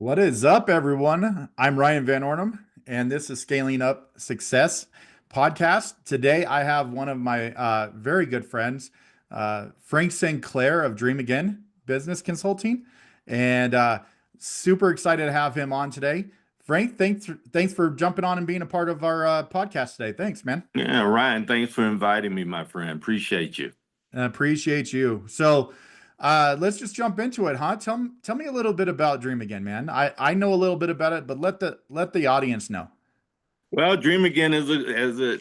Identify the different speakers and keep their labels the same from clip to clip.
Speaker 1: What is up, everyone? I'm Ryan Van Ornum, and this is Scaling Up Success podcast. Today, I have one of my very good friends, Frank Sinclair of Dream Again Business Consulting, and super excited to have him on today. Frank, thanks for jumping on and being a part of our podcast today. Thanks, man.
Speaker 2: Yeah, Ryan, thanks for inviting me, my friend. Appreciate you.
Speaker 1: I appreciate you. So, let's just jump into it, huh? Tell me a little bit about Dream Again, man. I know a little bit about it, but let the audience know.
Speaker 2: Well, Dream Again is the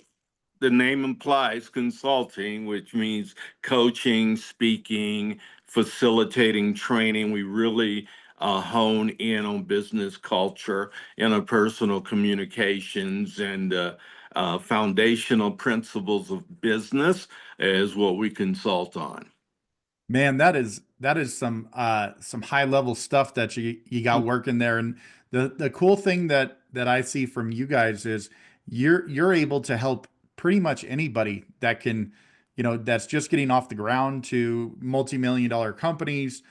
Speaker 2: name implies consulting, which means coaching, speaking, facilitating training. We really hone in on business culture, interpersonal communications, and foundational principles of business is what we consult on.
Speaker 1: Man, that is some high level stuff that you got working there. And the cool thing that I see from you guys is you're able to help pretty much anybody that can, that's just getting off the ground to multi-million dollar companies.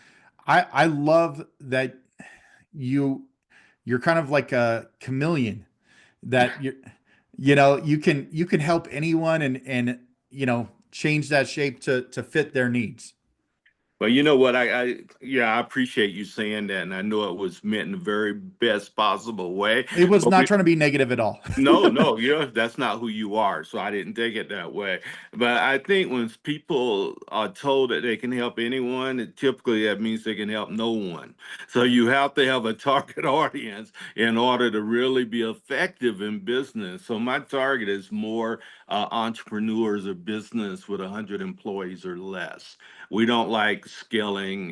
Speaker 1: I love that you you're kind of like a chameleon that you can help anyone and change that shape to fit their needs.
Speaker 2: Well, you know what? Yeah, I appreciate you saying that, and I know it was meant in the very best possible way.
Speaker 1: It was
Speaker 2: But
Speaker 1: not trying to be negative at all.
Speaker 2: no, that's not who you are. So I didn't take it that way. But I think when people are told that they can help anyone, typically that means they can help no one. So you have to have a target audience in order to really be effective in business. So my target is more entrepreneurs or business with 100 employees or less. We don't like scaling.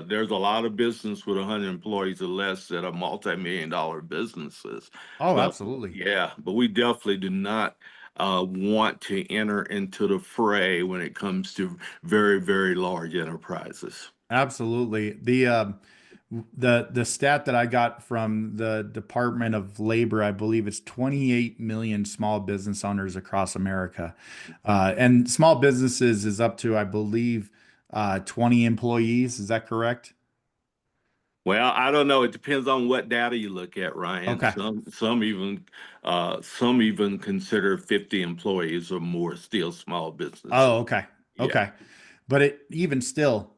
Speaker 2: There's a lot of business with 100 employees or less that are multi-million dollar businesses.
Speaker 1: Oh,
Speaker 2: But
Speaker 1: absolutely.
Speaker 2: yeah, but we definitely do not want to enter into the fray when it comes to very, very large enterprises.
Speaker 1: Absolutely. The stat that I got from the Department of Labor, I believe it's 28 million small business owners across America. And small businesses is up to, I believe, 20 employees. Is that correct?
Speaker 2: Well, I don't know. It depends on what data you look at, Ryan.
Speaker 1: Okay.
Speaker 2: Some even consider 50 employees or more still small businesses.
Speaker 1: Oh, okay.
Speaker 2: Yeah,
Speaker 1: Okay. But it even still,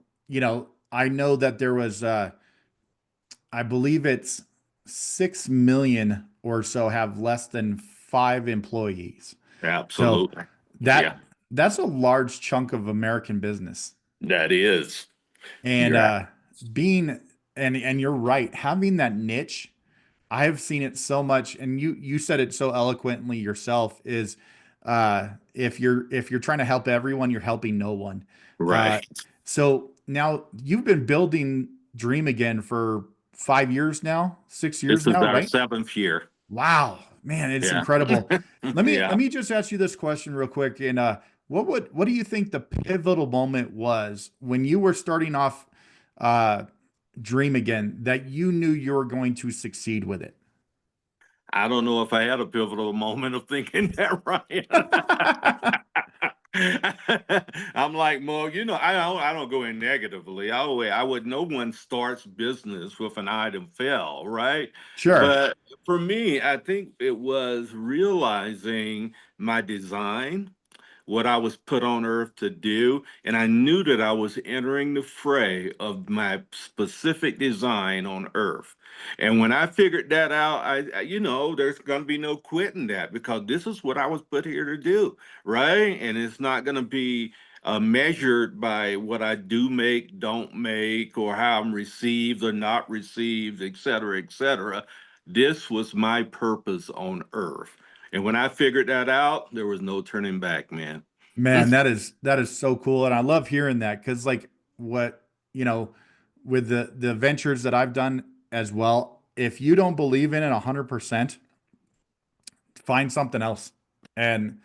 Speaker 1: I know that there was I believe it's 6 million or so have less than 5 employees. So
Speaker 2: absolutely. Yeah,
Speaker 1: that's a large chunk of American business.
Speaker 2: that is.
Speaker 1: And
Speaker 2: You're
Speaker 1: being and you're right, having that niche, I have seen it so much, and you said it so eloquently yourself, is if you're trying to help everyone, you're helping no one. Uh,
Speaker 2: right.
Speaker 1: so now you've been building Dream Again for 5 years now, 6 years
Speaker 2: This is
Speaker 1: now,
Speaker 2: our
Speaker 1: right?
Speaker 2: seventh year.
Speaker 1: Wow, man, it's
Speaker 2: Yeah.
Speaker 1: incredible. Let me
Speaker 2: Yeah.
Speaker 1: let me just ask you this question real quick. And what do you think the pivotal moment was when you were starting off uh Dream Again that you knew you were going to succeed with it?
Speaker 2: I don't know if I had a pivotal moment of thinking that, Ryan. I'm like, well, I don't go in negatively. I would. No one starts business with an item fail, right?
Speaker 1: Sure.
Speaker 2: But for me, I think it was realizing my design, what I was put on earth to do. And I knew that I was entering the fray of my specific design on earth. And when I figured that out, there's going to be no quitting that because this is what I was put here to do, right? And it's not going to be measured by what I do make, don't make, or how I'm received or not received, et cetera, et cetera. This was my purpose on earth. And when I figured that out, there was no turning back, man.
Speaker 1: Man, that is so cool. And I love hearing that because like what, you know, with the ventures that I've done as well, if you don't believe in it 100%, find something else and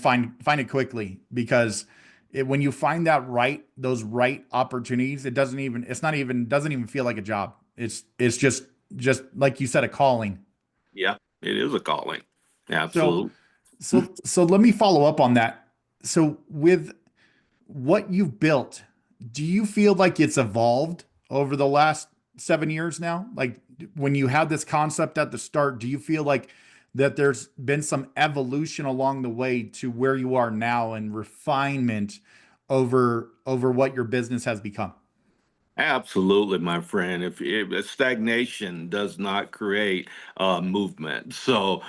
Speaker 1: find it quickly because when you find those right opportunities, doesn't even feel like a job. It's just like you said, a calling.
Speaker 2: Yeah, it is a calling.
Speaker 1: So
Speaker 2: Absolutely.
Speaker 1: so let me follow up on that. So with what you've built, do you feel like it's evolved over the last 7 years now? Like when you had this concept at the start, do you feel like that there's been some evolution along the way to where you are now and refinement over what your business has become?
Speaker 2: Absolutely, my friend. If stagnation does not create movement, so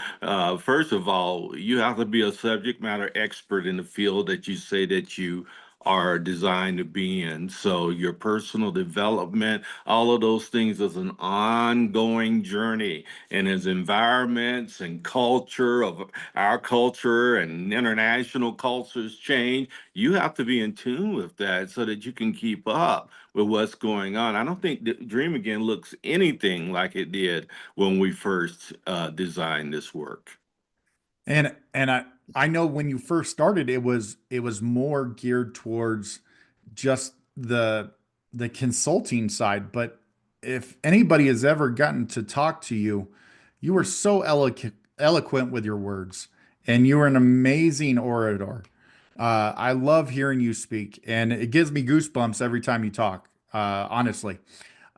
Speaker 2: first of all, you have to be a subject matter expert in the field that you say that you are designed to be in. So your personal development, all of those things is an ongoing journey, and as environments and culture of our culture and international cultures change, you have to be in tune with that so that you can keep up with what's going on. I don't think Dream Again looks anything like it did when we first designed this work.
Speaker 1: And I know when you first started, it was more geared towards just the consulting side. But if anybody has ever gotten to talk to you, you are so eloquent with your words, and you are an amazing orator. I love hearing you speak, and it gives me goosebumps every time you talk. Honestly,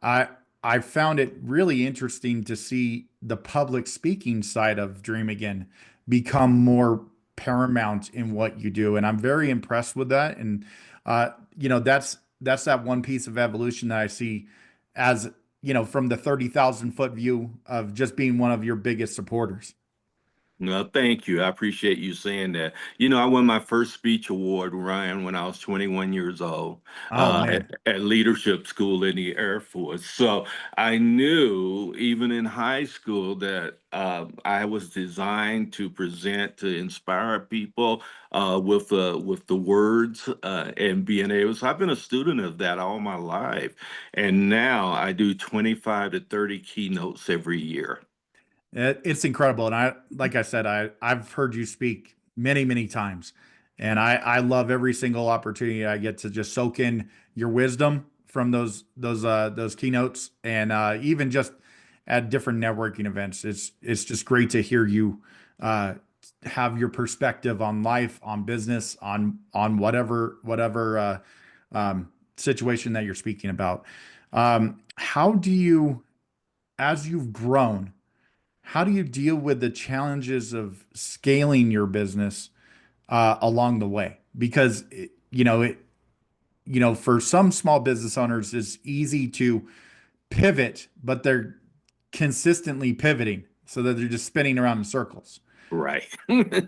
Speaker 1: I I found it really interesting to see the public speaking side of Dream Again become more paramount in what you do, and I'm very impressed with that. And that's that one piece of evolution that I see as from the 30,000 foot view of just being one of your biggest supporters.
Speaker 2: No, thank you. I appreciate you saying that. You know, I won my first speech award, Ryan, when I was 21 years old
Speaker 1: Oh man.
Speaker 2: at leadership school in the Air Force. So I knew even in high school that I was designed to present, to inspire people with the words and being able. So I've been a student of that all my life, and now I do 25 to 30 keynotes every year.
Speaker 1: It's incredible, and like I said, I've heard you speak many, many times, and I love every single opportunity I get to just soak in your wisdom from those keynotes, and even just at different networking events. It's just great to hear you uh, have your perspective on life, on business, on whatever situation that you're speaking about. How do you, as you've grown, how do you deal with the challenges of scaling your business along the way? Because for some small business owners, it's easy to pivot, but they're consistently pivoting so that they're just spinning around in circles.
Speaker 2: Right.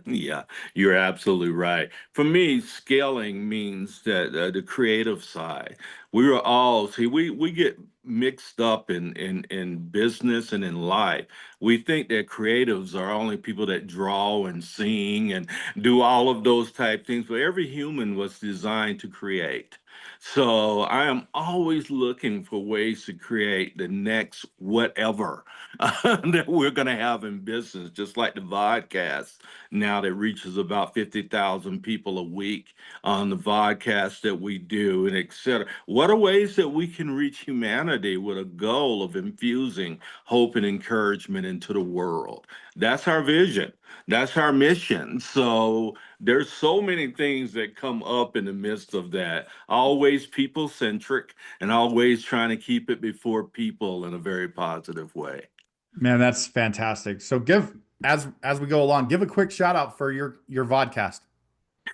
Speaker 2: Yeah, you're absolutely right. For me, scaling means that the creative side. We were all see we get mixed up in business and in life. We think that creatives are only people that draw and sing and do all of those type things, but every human was designed to create. So I am always looking for ways to create the next whatever that we're going to have in business, just like the vodcast now that reaches about 50,000 people a week on the vodcast that we do, and et cetera. What are ways that we can reach humanity with a goal of infusing hope and encouragement into the world? That's our vision. That's our mission. So there's so many things that come up in the midst of that. Always people centric and always trying to keep it before people in a very positive way.
Speaker 1: Man, that's fantastic. So give as we go along, give a quick shout out for your vodcast.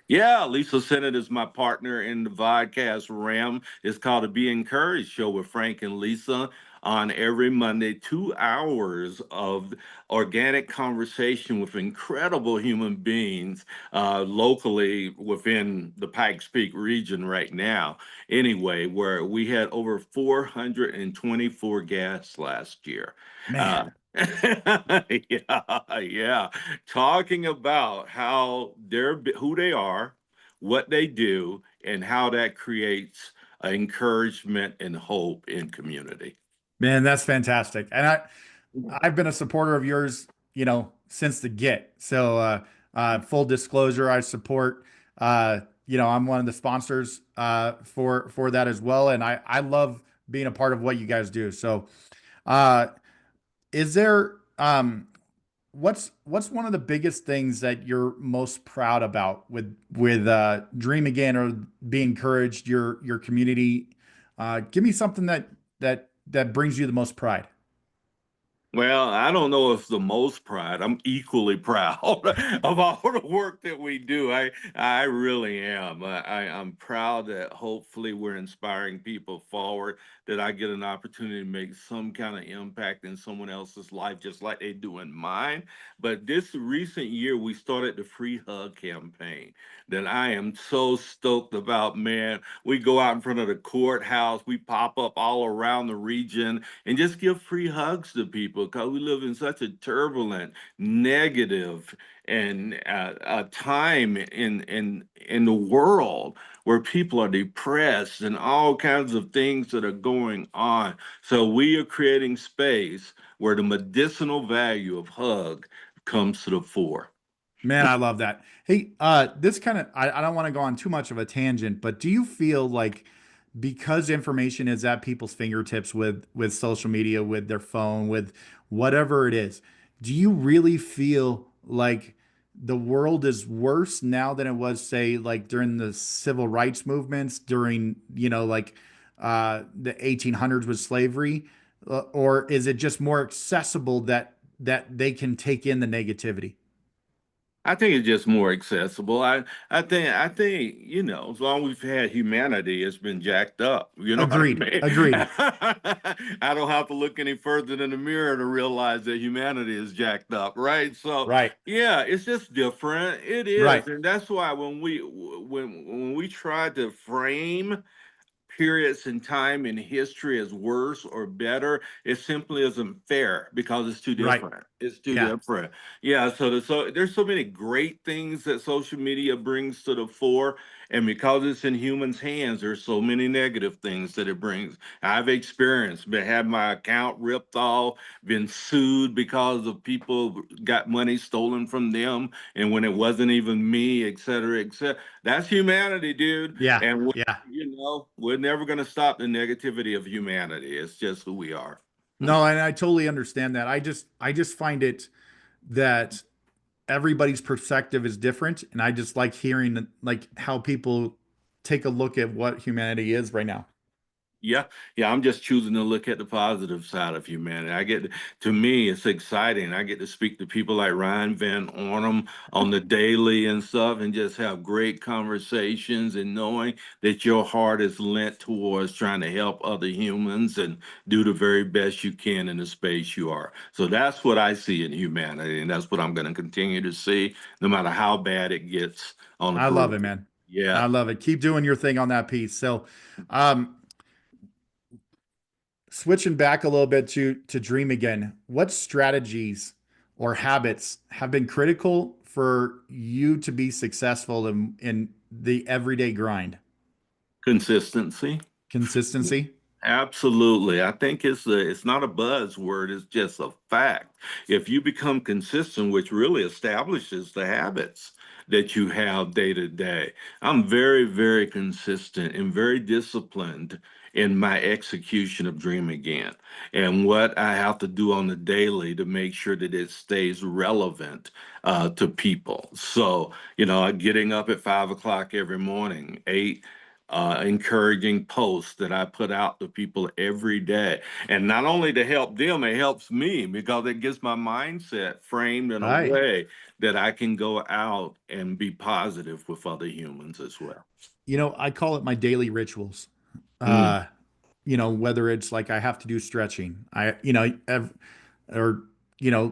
Speaker 2: Yeah, Lisa Sennett is my partner in the podcast Ram. It's called the Be Encouraged Show with Frank and Lisa on every Monday, 2 hours of organic conversation with incredible human beings locally within the Pikes Peak region right now. Anyway, where we had over 424 guests last year.
Speaker 1: Man,
Speaker 2: Uh, yeah, yeah, talking about how who they are, what they do, and how that creates encouragement and hope in community.
Speaker 1: man, that's fantastic. And I've been a supporter of yours, since the get. So full disclosure, I support I'm one of the sponsors for that as well. And I love being a part of what you guys do. So uh is there what's one of the biggest things that you're most proud about with Dream Again or Be Encouraged, your community? Give me something that brings you the most pride.
Speaker 2: Well, I don't know if the most pride. I'm equally proud of all the work that we do. I really am. I'm proud that hopefully we're inspiring people forward, that I get an opportunity to make some kind of impact in someone else's life, just like they do in mine. But this recent year, we started the Free Hug campaign that I am so stoked about, man. We go out in front of the courthouse, we pop up all around the region and just give free hugs to people because we live in such a turbulent, negative, and a time in the world where people are depressed and all kinds of things that are going on. So we are creating space where the medicinal value of hug comes to the fore.
Speaker 1: Man, I love that. Hey, this kind of, I don't want to go on too much of a tangent, but do you feel like because information is at people's fingertips with social media, with their phone, with whatever it is, do you really feel like the world is worse now than it was, say, like during the civil rights movements, during, like the 1800s with slavery? Or is it just more accessible that they can take in the negativity?
Speaker 2: I think it's just more accessible. I think, as long as we've had humanity, it's been jacked up. You know what I
Speaker 1: Agreed.
Speaker 2: mean?
Speaker 1: Agreed.
Speaker 2: I don't have to look any further than the mirror to realize that humanity is jacked up, right? So
Speaker 1: Right.
Speaker 2: yeah, it's just different. It
Speaker 1: Right.
Speaker 2: is. And that's why when we try to frame periods in time in history as worse or better, it simply isn't fair because it's too
Speaker 1: Right.
Speaker 2: different. It's too
Speaker 1: Yeah.
Speaker 2: different. Yeah, so there's so many great things that social media brings to the fore. And because it's in humans' hands, there's so many negative things that it brings. I've experienced, been had my account ripped off, been sued because of people got money stolen from them, and when it wasn't even me, et cetera, et cetera. That's humanity, dude.
Speaker 1: Yeah.
Speaker 2: And
Speaker 1: Yeah.
Speaker 2: we're never going to stop the negativity of humanity. It's just who we are.
Speaker 1: No, and I totally understand that. I just find it that everybody's perspective is different, and I just like hearing like how people take a look at what humanity is right now.
Speaker 2: Yeah, yeah, I'm just choosing to look at the positive side of humanity. To me, it's exciting. I get to speak to people like Ryan Van Ornum on the daily and stuff and just have great conversations and knowing that your heart is lent towards trying to help other humans and do the very best you can in the space you are. So that's what I see in humanity, and that's what I'm going to continue to see, no matter how bad it gets on the
Speaker 1: I love it,
Speaker 2: periphery.
Speaker 1: man.
Speaker 2: Yeah.
Speaker 1: I love it. Keep doing your thing on that piece. So, um, switching back a little bit to dream again, what strategies or habits have been critical for you to be successful in the everyday grind?
Speaker 2: Consistency.
Speaker 1: Consistency.
Speaker 2: Absolutely. I think it's not a buzzword, it's just a fact. If you become consistent, which really establishes the habits that you have day to day. I'm very, very consistent and very disciplined in my execution of Dream Again and what I have to do on the daily to make sure that it stays relevant to people. So, getting up at 5 o'clock every morning, encouraging posts that I put out to people every day. And not only to help them, it helps me because it gets my mindset framed in a
Speaker 1: Right.
Speaker 2: way that I can go out and be positive with other humans as well.
Speaker 1: I call it my daily rituals.
Speaker 2: Mm,
Speaker 1: Uh, whether it's like I have to do stretching, or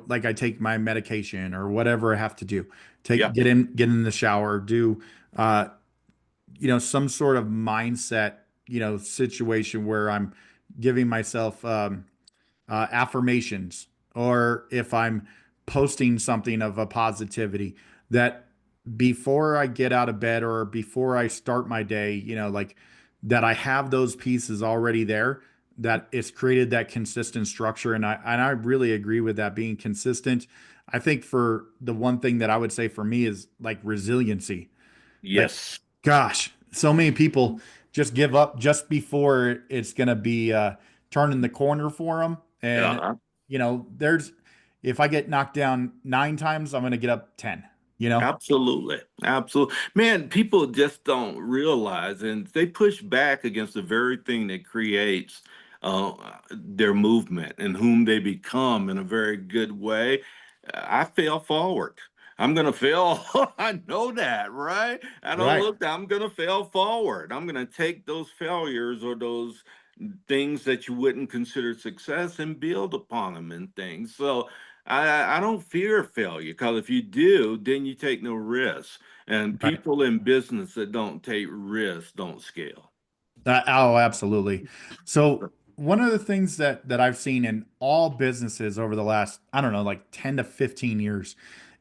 Speaker 1: like I take my medication or whatever I have to do.
Speaker 2: yeah,
Speaker 1: Get in the shower, do uh, some sort of mindset, situation where I'm giving myself affirmations, or if I'm posting something of a positivity, that before I get out of bed or before I start my day, like that I have those pieces already there, that it's created that consistent structure. And I really agree with that, being consistent. I think for the one thing that I would say for me is like resiliency. Like,
Speaker 2: yes.
Speaker 1: gosh, so many people just give up just before it's going to be turning the corner for them. And,
Speaker 2: Uh-huh.
Speaker 1: there's, if I get knocked down 9 times, I'm going to get up 10, you know?
Speaker 2: Absolutely. Absolutely. Man, people just don't realize and they push back against the very thing that creates their movement and whom they become in a very good way, I fail forward. I'm gonna fail. I know that, right? I don't
Speaker 1: Right.
Speaker 2: look. I'm gonna fail forward. I'm gonna take those failures or those things that you wouldn't consider success and build upon them and things. So I don't fear failure because if you do, then you take no risks. And
Speaker 1: Right.
Speaker 2: people in business that don't take risks don't scale.
Speaker 1: Oh, absolutely. So one of the things that I've seen in all businesses over the last, I don't know, like 10 to 15 years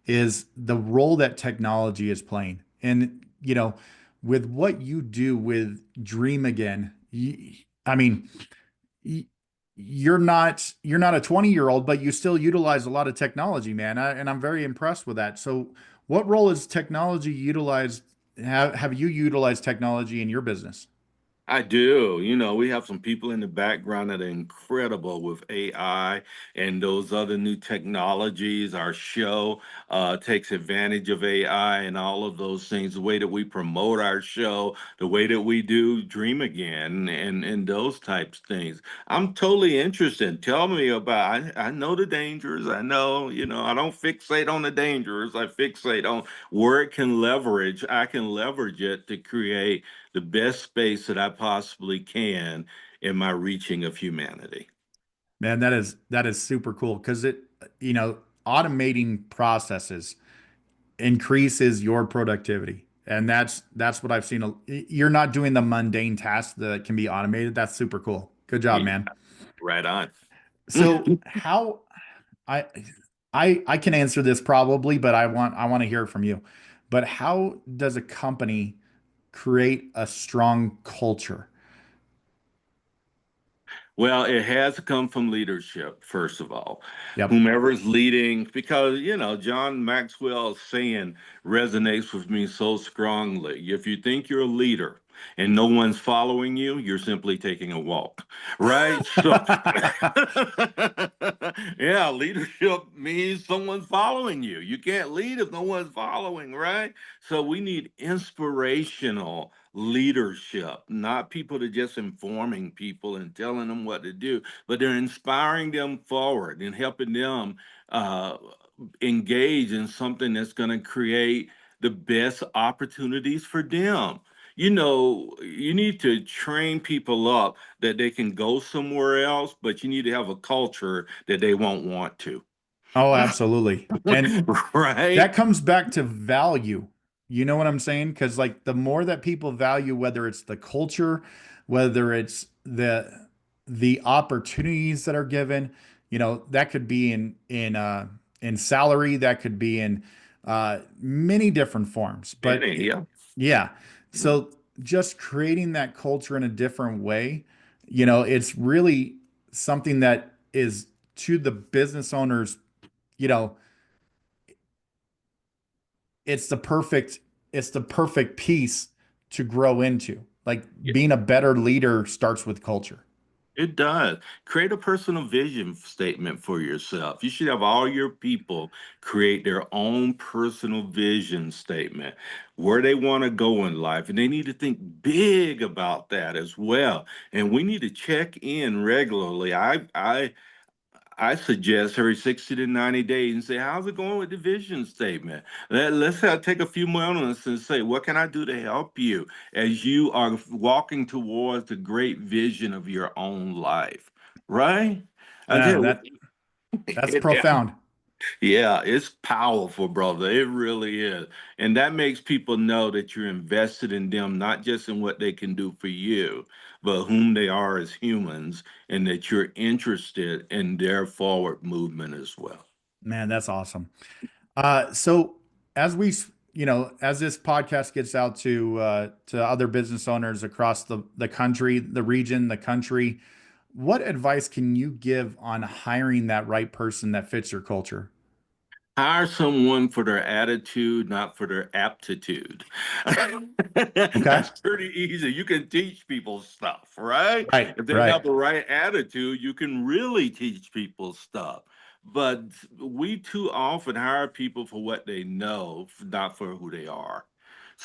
Speaker 1: is the role that technology is playing. And, with what you do with Dream Again, I mean, y- you're not a 20-year-old, but you still utilize a lot of technology, man. And I'm very impressed with that. So what role is technology utilized? Have you utilized technology in your business?
Speaker 2: I do. You know, we have some people in the background that are incredible with AI and those other new technologies. Our show takes advantage of AI and all of those things, the way that we promote our show, the way that we do Dream Again and those types of things. I'm totally interested. Tell me about, I know the dangers. I know, I don't fixate on the dangers. I fixate on where it can leverage. I can leverage it to create the best space that I possibly can in my reaching of humanity.
Speaker 1: Man, that is super cool because you know, automating processes increases your productivity. And that's what I've seen. You're not doing the mundane tasks that can be automated. That's super cool. Good job,
Speaker 2: Yeah,
Speaker 1: man.
Speaker 2: right on.
Speaker 1: So how I I can answer this probably, but I want to hear it from you. But how does a company create a strong culture?
Speaker 2: Well, it has to come from leadership, first of all.
Speaker 1: Yep.
Speaker 2: Whomever is leading, because, John Maxwell's saying resonates with me so strongly. If you think you're a leader and no one's following you, you're simply taking a walk, right? So, yeah, leadership means someone's following you. You can't lead if no one's following, right? So, we need inspirational leadership, not people that just informing people and telling them what to do, but they're inspiring them forward and helping them uh, engage in something that's going to create the best opportunities for them. You need to train people up that they can go somewhere else, but you need to have a culture that they won't want to.
Speaker 1: Oh, absolutely. And
Speaker 2: Right?
Speaker 1: that comes back to value. You know what I'm saying? Because like the more that people value, whether it's the culture, whether it's the opportunities that are given, that could be in salary, that could be in many different forms. But
Speaker 2: Yeah.
Speaker 1: yeah, so just creating that culture in a different way, it's really something that is to the business owners, you know it's the perfect piece to grow into. Like being a better leader starts with culture.
Speaker 2: It does. Create a personal vision statement for yourself. You should have all your people create their own personal vision statement, where they want to go in life. And they need to think big about that as well. And we need to check in regularly. I suggest every 60 to 90 days and say, how's it going with the vision statement? Let's take a few moments and say, what can I do to help you as you are walking towards the great vision of your own life? Right? I
Speaker 1: Yeah,
Speaker 2: tell
Speaker 1: that's
Speaker 2: you,
Speaker 1: profound.
Speaker 2: yeah, it's powerful, brother. It really is. And that makes people know that you're invested in them, not just in what they can do for you, but whom they are as humans, and that you're interested in their forward movement as well.
Speaker 1: Man, that's awesome. So as this podcast gets out to other business owners across the country, the region, the country, what advice can you give on hiring that right person that fits your culture?
Speaker 2: Hire someone for their attitude, not for their aptitude.
Speaker 1: Okay.
Speaker 2: That's pretty easy. You can teach people stuff, right?
Speaker 1: Right,
Speaker 2: If they
Speaker 1: right.
Speaker 2: have the right attitude, you can really teach people stuff. But we too often hire people for what they know, not for who they are.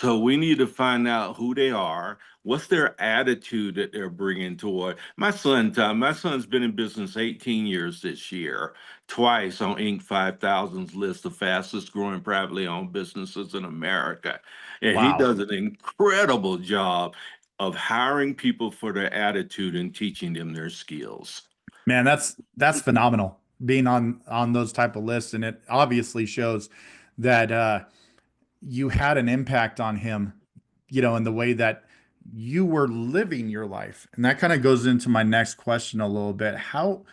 Speaker 2: So we need to find out who they are, what's their attitude that they're bringing toward. My son's been in business 18 years this year, twice on Inc. 5000's list of fastest growing privately owned businesses in America. And he
Speaker 1: Wow.
Speaker 2: does an incredible job of hiring people for their attitude and teaching them their skills.
Speaker 1: Man, that's phenomenal being on those type of lists, and it obviously shows that you had an impact on him, in the way that you were living your life. And that kind of goes into my next question a little bit. How,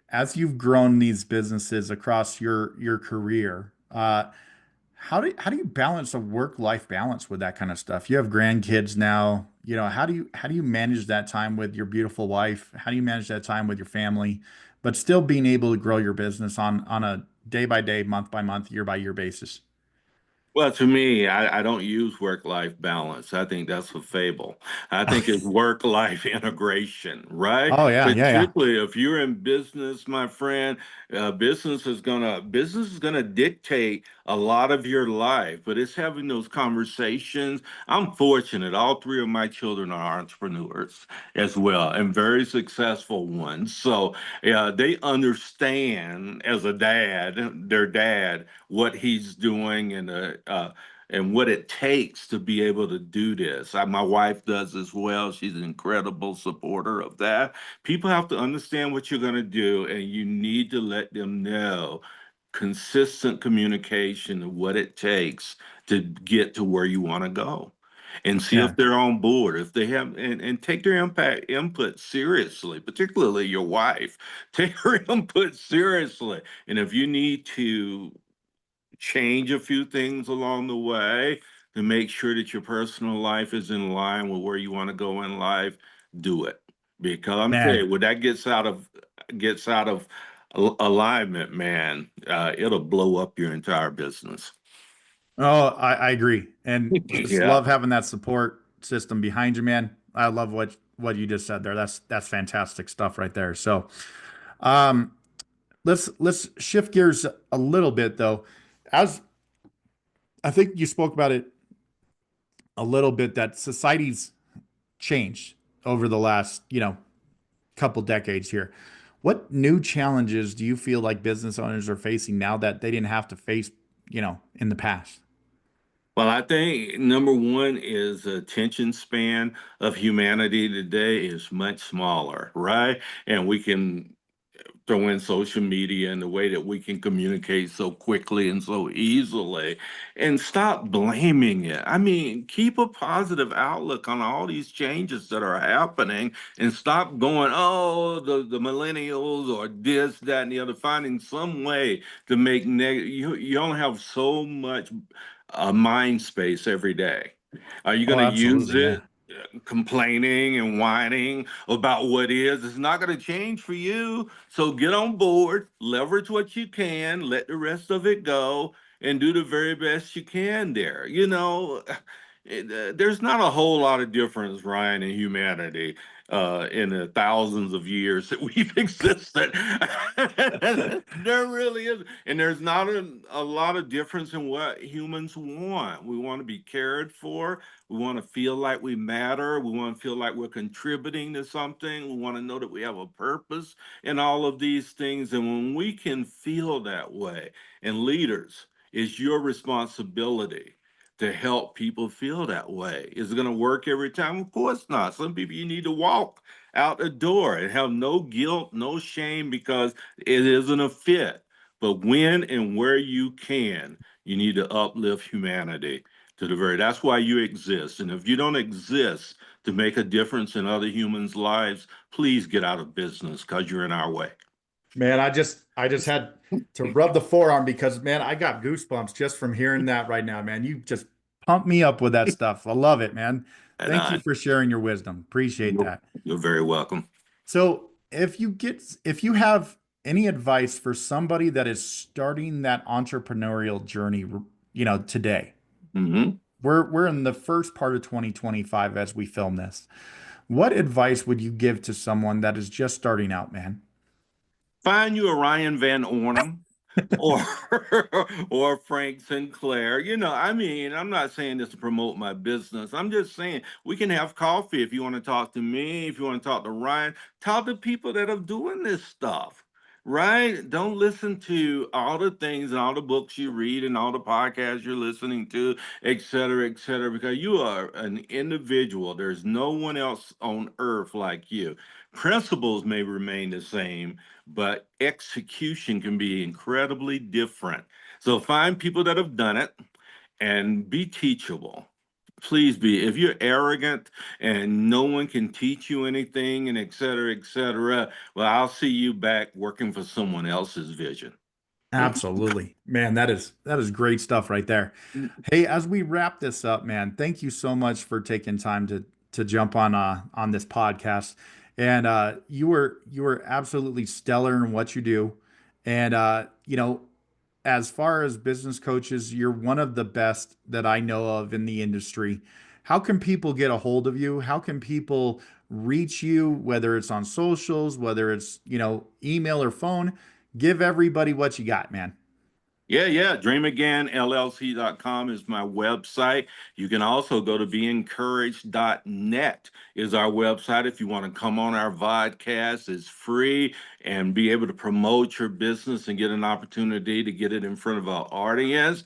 Speaker 1: as you've grown these businesses across your career, how do you balance a work-life balance with that kind of stuff? You have grandkids now. How do you manage that time with your beautiful wife? How do you manage that time with your family, but still being able to grow your business on a day by day, month by month, year by year basis?
Speaker 2: Well, to me, I don't use work-life balance. I think that's a fable. I think it's work-life integration, right?
Speaker 1: Oh yeah, yeah, yeah.
Speaker 2: Particularly if you're in business, my friend, business is gonna dictate a lot of your life. But it's having those conversations. I'm fortunate. All three of my children are entrepreneurs as well, and very successful ones. So yeah, they understand as a dad, their dad, what he's doing and what it takes to be able to do this. My wife does as well. She's an incredible supporter of that. People have to understand what you're going to do, and you need to let them know consistent communication of what it takes to get to where you want to go and see if
Speaker 1: Yeah.
Speaker 2: they're on board, if they have, and take their impact input seriously, particularly your wife. Take her input seriously. And if you need to change a few things along the way to make sure that your personal life is in line with where you want to go in life, do it. Because I'm telling
Speaker 1: Man.
Speaker 2: you, when that gets out of alignment, man, it'll blow up your entire business.
Speaker 1: Oh, I agree. And just
Speaker 2: Yeah.
Speaker 1: love having that support system behind you, man. I love what you just said there. That's fantastic stuff right there. So, um, let's shift gears a little bit though. As I think you spoke about it a little bit, that society's changed over the last, couple decades here. What new challenges do you feel like business owners are facing now that they didn't have to face, in the past?
Speaker 2: Well, I think number one is attention span of humanity today is much smaller, right? And we can throw in social media and the way that we can communicate so quickly and so easily and stop blaming it. I mean, keep a positive outlook on all these changes that are happening and stop going, oh, the millennials or this, that, and the other, finding some way to make you only have so much mind space every day. Are you
Speaker 1: Oh,
Speaker 2: going to use
Speaker 1: absolutely.
Speaker 2: it
Speaker 1: Yeah.
Speaker 2: complaining and whining about what is? It's not going to change for you. So get on board, leverage what you can, let the rest of it go, and do the very best you can there. There's not a whole lot of difference, Ryan, in humanity in the thousands of years that we've existed. There really is. And there's not a lot of difference in what humans want. We want to be cared for. We want to feel like we matter. We want to feel like we're contributing to something. We want to know that we have a purpose in all of these things. And when we can feel that way, and leaders, it's your responsibility to help people feel that way. Is it going to work every time? Of course not. Some people you need to walk out the door and have no guilt, no shame because it isn't a fit. But when and where you can, you need to uplift humanity to the very. That's why you exist. And if you don't exist to make a difference in other humans' lives, please get out of business because you're in our way.
Speaker 1: Man, I just had to rub the forearm because, man, I got goosebumps just from hearing that right now, man. You just pumped me up with that stuff. I love it, man.
Speaker 2: And
Speaker 1: Thank you for sharing your wisdom. Appreciate
Speaker 2: you're,
Speaker 1: that.
Speaker 2: you're very welcome.
Speaker 1: So, if you have any advice for somebody that is starting that entrepreneurial journey, today.
Speaker 2: Mhm.
Speaker 1: We're in the first part of 2025 as we film this. What advice would you give to someone that is just starting out, man?
Speaker 2: Find you a Ryan Van Ornum. or or Frank Sinclair. I mean, I'm not saying this to promote my business. I'm just saying we can have coffee if you want to talk to me, if you want to talk to Ryan, talk to people that are doing this stuff. Right? Don't listen to all the things and all the books you read and all the podcasts you're listening to, et cetera, because you are an individual. There's no one else on earth like you. Principles may remain the same, but execution can be incredibly different. So find people that have done it and be teachable. Please be. If you're arrogant and no one can teach you anything and et cetera, well, I'll see you back working for someone else's vision.
Speaker 1: Absolutely. Man, that is great stuff right there. Hey, as we wrap this up, man, thank you so much for taking time to jump on this podcast. And you were absolutely stellar in what you do. And as far as business coaches, you're one of the best that I know of in the industry. How can people get a hold of you? How can people reach you, whether it's on socials, whether it's, email or phone? Give everybody what you got, man.
Speaker 2: Yeah. DreamAgainLLC.com is my website. You can also go to beencouraged.net is our website. If you want to come on our vodcast, it's free and be able to promote your business and get an opportunity to get it in front of our audience.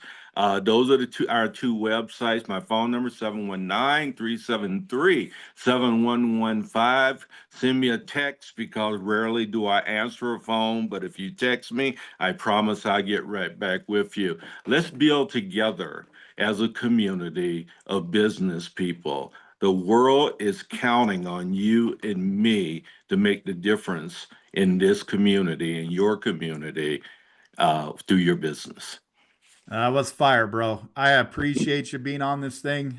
Speaker 2: Those are our two websites. My phone number 719-373-7115. Send me a text because rarely do I answer a phone, but if you text me, I promise I'll get right back with you. Let's build together as a community of business people. The world is counting on you and me to make the difference in this community, in your community, through your business.
Speaker 1: Was fire, bro. I appreciate you being on this thing.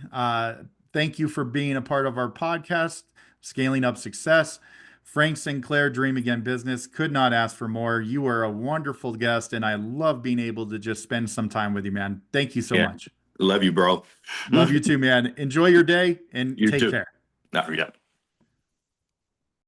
Speaker 1: Thank you for being a part of our podcast, Scaling Up Success. Frank Sinclair, Dream Again Business. Could not ask for more. You are a wonderful guest, and I love being able to just spend some time with you, man. Thank you so
Speaker 2: Yeah.
Speaker 1: much.
Speaker 2: Love you, bro.
Speaker 1: Love you too, man. Enjoy your day and
Speaker 2: You
Speaker 1: take
Speaker 2: too.
Speaker 1: care.
Speaker 2: Not yet.